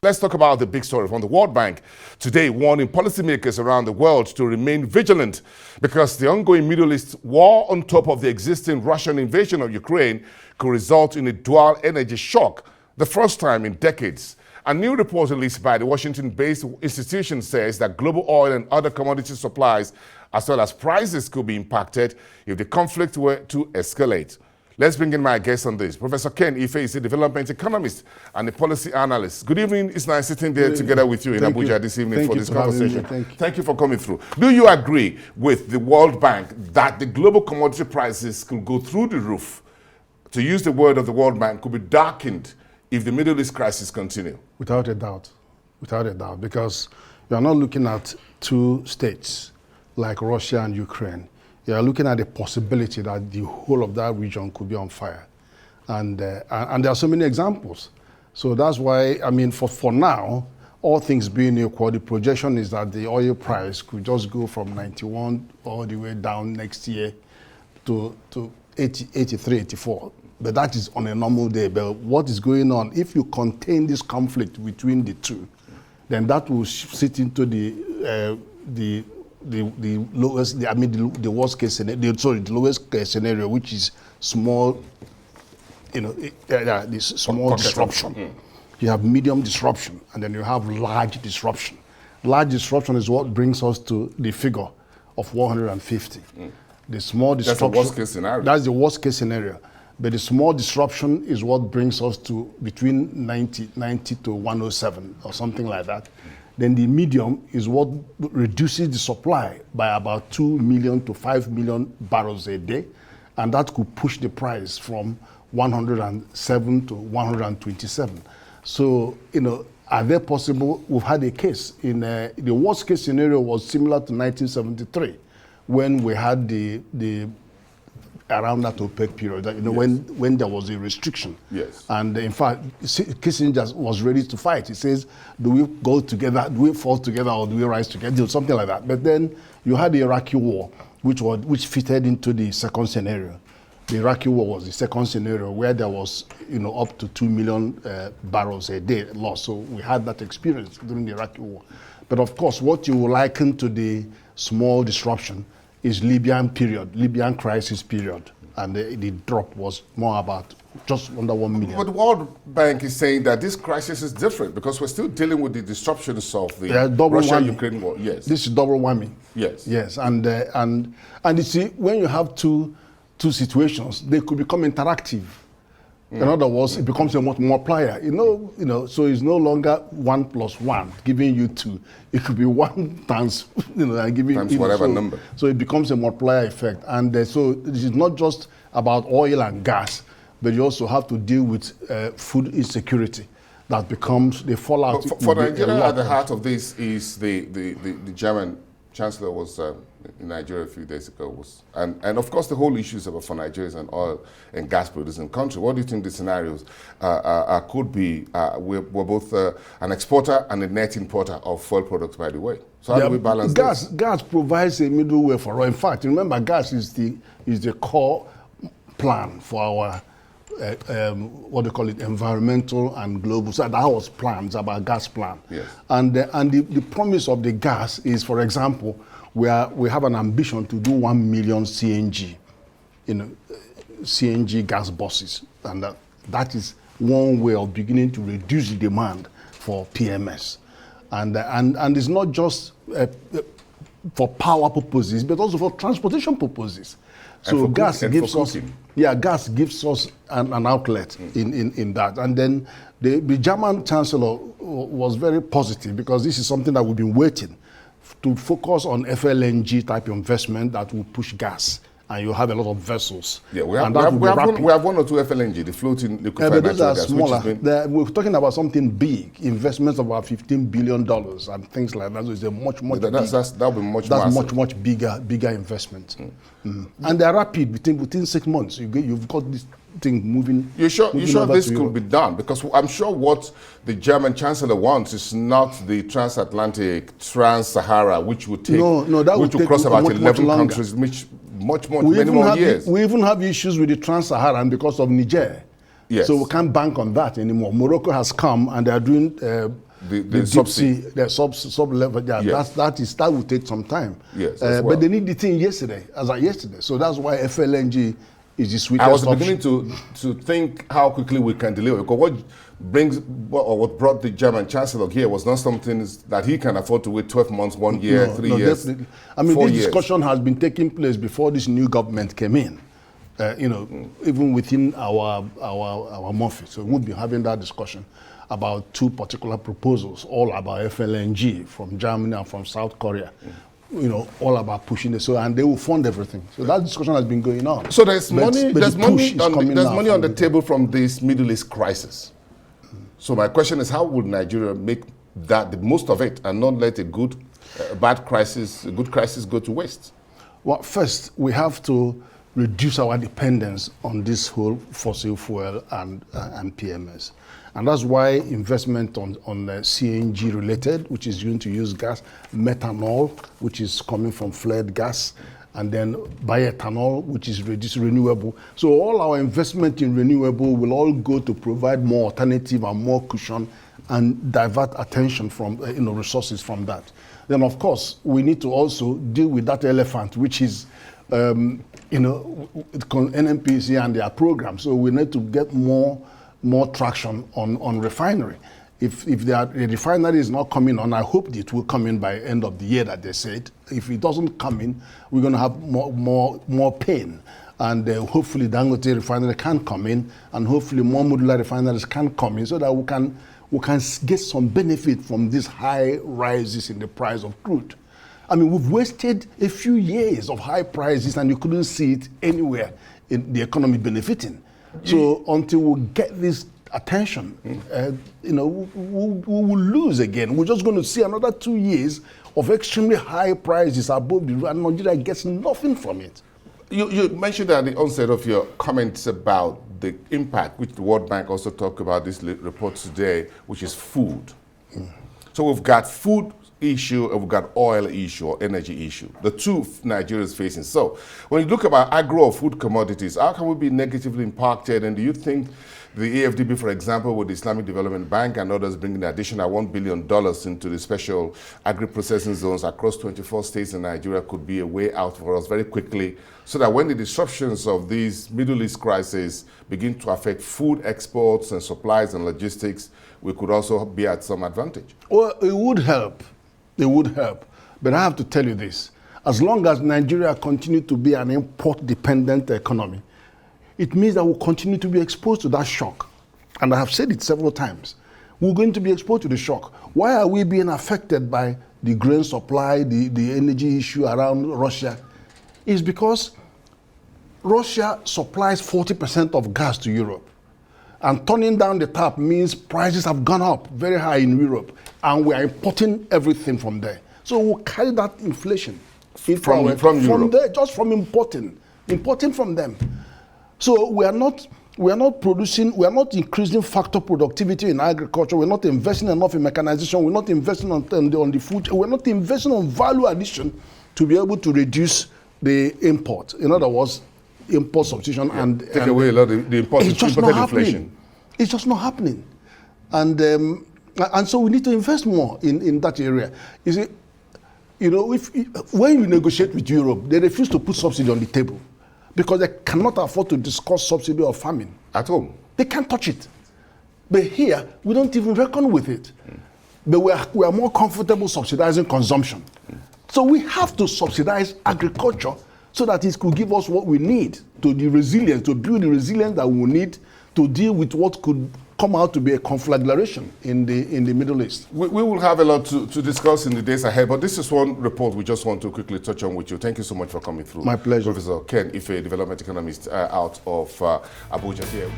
Let's talk about the big story from the World Bank today, warning policymakers around the world to remain vigilant because the ongoing Middle East war on top of the existing Russian invasion of Ukraine could result in a dual energy shock, the first time in decades. A new report released by the Washington-based institution says that global oil and other commodity supplies as well as prices could be impacted if the conflict were to escalate. Let's bring in my guest on this. Professor Ken Ife is a development economist and a policy analyst. Good evening. It's nice sitting there together with you in Abuja this evening for this conversation. Thank you for coming through. Do you agree with the World Bank that the global commodity prices could go through the roof? To use the word of the World Bank, could be darkened if the Middle East crisis continue? Without a doubt, because you are not looking at two states like Russia and Ukraine. You are looking at the possibility that the whole of that region could be on fire. And there are so many examples. So that's why, I mean, for now, all things being equal, the projection is that the oil price could just go from 91 all the way down next year to 80, 83, 84. But that is on a normal day. But what is going on, if you contain this conflict between the two, then that will sit into the lowest, the worst case scenario, the lowest case scenario, which is small, this small disruption. You have medium disruption, and then you have large disruption. Large disruption is what brings us to the figure of 150. The small disruption. That's the worst case scenario. That's the worst case scenario. But the small disruption is what brings us to between 90 to 107 or something like that. Then the medium is what reduces the supply by about 2 million to 5 million barrels a day. And that could push the price from 107 to 127. So, are they possible? We've had a case in the worst case scenario was similar to 1973 when we had the around that OPEC period, yes. when there was a restriction. Yes. And in fact, Kissinger was ready to fight. He says, do we go together, do we fall together, or do we rise together? Something like that. But then you had the Iraqi war, which fitted into the second scenario. The Iraqi war was the second scenario where there was, up to 2 million barrels a day lost. So we had that experience during the Iraqi war. But of course, what you liken to the small disruption is Libyan crisis period, and the drop was more about just under 1 million. But the World Bank is saying that this crisis is different because we're still dealing with the disruptions of the Russia-Ukraine war. Yes, this is double whammy. Yes, and you see, when you have two situations, they could become interactive. In other words, it becomes a multiplier. So it's no longer 1 plus 1 giving you 2. It could be 1 times, and giving times whatever number. So it becomes a multiplier effect. And so this is not just about oil and gas, but you also have to deal with food insecurity that becomes the fallout. For Nigeria, at the heart of this is the German Chancellor was in Nigeria a few days ago, and of course the whole issues for Nigeria is an oil and gas producing country. What do you think the scenarios could be? We're both an exporter and a net importer of oil products, by the way. So how do we balance this? Gas provides a middle way for oil. In fact, remember, gas is the core plan for our what they call it, environmental and global. So that was plans about gas plan. Yes. And the promise of the gas is, for example, we have an ambition to do 1 million CNG, CNG gas buses, and that is one way of beginning to reduce the demand for PMS, and it's not just for power purposes, but also for transportation purposes. So gas gives us an outlet in that. And then the German Chancellor was very positive because this is something that we've been waiting to focus on FLNG type investment that will push gas. And you have a lot of vessels. Yeah, we have 1 or 2 FLNG, the floating liquefied natural gas. Smaller. We're talking about something big, investments of about $15 billion and things like that. So it's a much bigger investment. And they're rapid. Within 6 months, you've got this thing moving. You're sure this could be done? Because I'm sure what the German Chancellor wants is not the transatlantic, trans-Sahara, which would take, which will cross about 11 countries, many more years. We even have issues with the trans-Saharan because of Niger. Yes. So we can't bank on that anymore. Morocco has come and they are doing the subsea. The sub level. Yeah, Yes. that will take some time. Yes, as well. But they need the thing yesterday. So that's why FLNG is the sweetest I was option. beginning to think how quickly we can deliver, because what brought the German Chancellor here was not something that he can afford to wait 12 months, 1 year, 3 years. Definitely. I mean, 4 this years. discussion has been taking place before this new government came in. Even within our office, so we'll be having that discussion about two particular proposals, all about FLNG from Germany and from South Korea. All about pushing it. So, and they will fund everything. So that discussion has been going on. So there's But money. the There's push money. is coming There's now money from on the the- table from this Middle East crisis. So my question is, how would Nigeria make the most of it and not let a good crisis go to waste? Well, first, we have to reduce our dependence on this whole fossil fuel and PMS. And that's why investment on CNG related, which is going to use gas, methanol, which is coming from flared gas, and then bioethanol, which is renewable. So all our investment in renewable will all go to provide more alternative and more cushion and divert attention from resources from that. Then of course we need to also deal with that elephant, which is NNPC and their program. So we need to get more traction on refinery. If the refinery is not coming on, I hope it will come in by end of the year that they said. If it doesn't come in, we're going to have more pain. And hopefully Dangote refinery can come in, and hopefully more modular refineries can come in, so that we can get some benefit from these high rises in the price of crude. I mean, we've wasted a few years of high prices, and you couldn't see it anywhere in the economy benefiting. So until we get this attention, we will lose again. We're just going to see another 2 years of extremely high prices above the, and Nigeria gets nothing from it. You mentioned at the onset of your comments about the impact, which the World Bank also talked about this report today, which is food. So we've got food issue and we've got oil issue or energy issue. The two Nigeria is facing. So when you look about agro or food commodities, how can we be negatively impacted? And do you think the AFDB, for example, with the Islamic Development Bank and others bringing an additional $1 billion into the special agri-processing zones across 24 states in Nigeria could be a way out for us very quickly, so that when the disruptions of these Middle East crises begin to affect food exports and supplies and logistics, we could also be at some advantage? Well, it would help. It would help. But I have to tell you this. As long as Nigeria continues to be an import-dependent economy, it means that we'll continue to be exposed to that shock. And I have said it several times. We're going to be exposed to the shock. Why are we being affected by the grain supply, the energy issue around Russia? It's because Russia supplies 40% of gas to Europe. And turning down the tap means prices have gone up very high in Europe, and we are importing everything from there. So we'll carry that inflation from Europe. there, just from importing from them. So we are not producing, we are not increasing factor productivity in agriculture. We're not investing enough in mechanization. We're not investing on the food. We're not investing on value addition to be able to reduce the import. In other words, import substitution and take away a lot of the imported inflation. It's just not happening, and so we need to invest more in that area. You see, when you negotiate with Europe, they refuse to put subsidy on the table because they cannot afford to discuss subsidy or farming At home. They can't touch it. But here, we don't even reckon with it. But we are more comfortable subsidizing consumption. So we have to subsidize agriculture so that it could give us what we need to build the resilience that we need to deal with what could come out to be a conflagration in the Middle East. We will have a lot to discuss in the days ahead, but this is one report we just want to quickly touch on with you. Thank you so much for coming through. My pleasure. Professor Ken Ife, development economist out of Abuja here.